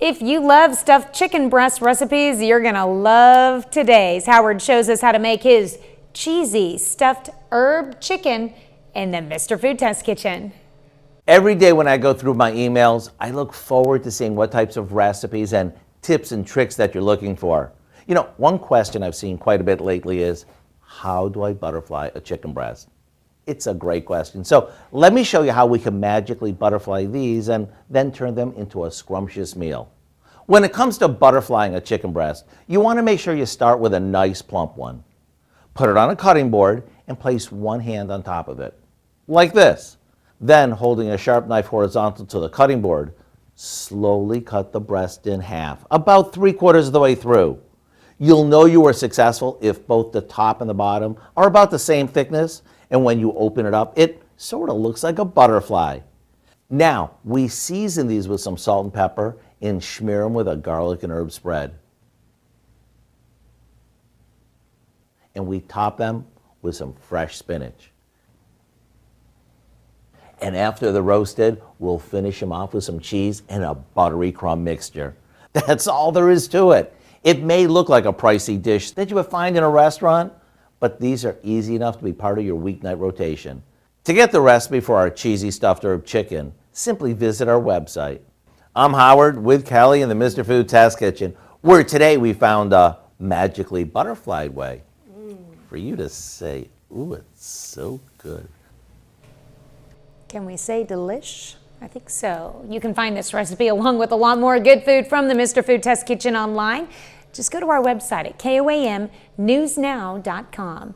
If you love stuffed chicken breast recipes, you're gonna love today's. Howard shows us how to make his cheesy stuffed herb chicken in the Mr. Food Test Kitchen. Every day when I go through my emails, I look forward to seeing what types of recipes and tips and tricks that you're looking for. You know, one question I've seen quite a bit lately is, how do I butterfly a chicken breast? It's a great question. So let me show you how we can magically butterfly these and then turn them into a scrumptious meal. When it comes to butterflying a chicken breast, you want to make sure you start with a nice plump one. Put it on a cutting board and place one hand on top of it, like this. Then, holding a sharp knife horizontal to the cutting board, slowly cut the breast in half, about 3/4 of the way through. You'll know you were successful if both the top and the bottom are about the same thickness, and when you open it up, it sort of looks like a butterfly. Now, we season these with some salt and pepper and smear them with a garlic and herb spread. And we top them with some fresh spinach. And after they're roasted, we'll finish them off with some cheese and a buttery crumb mixture. That's all there is to it. It may look like a pricey dish that you would find in a restaurant, but these are easy enough to be part of your weeknight rotation. To get the recipe for our cheesy stuffed herb chicken, simply visit our website. I'm Howard with Kelly in the Mr. Food Test Kitchen, where today we found a magically butterflied way for you to say, ooh, it's so good. Can we say delish? I think so. You can find this recipe along with a lot more good food from the Mr. Food Test Kitchen online. Just go to our website at KOAMnewsnow.com.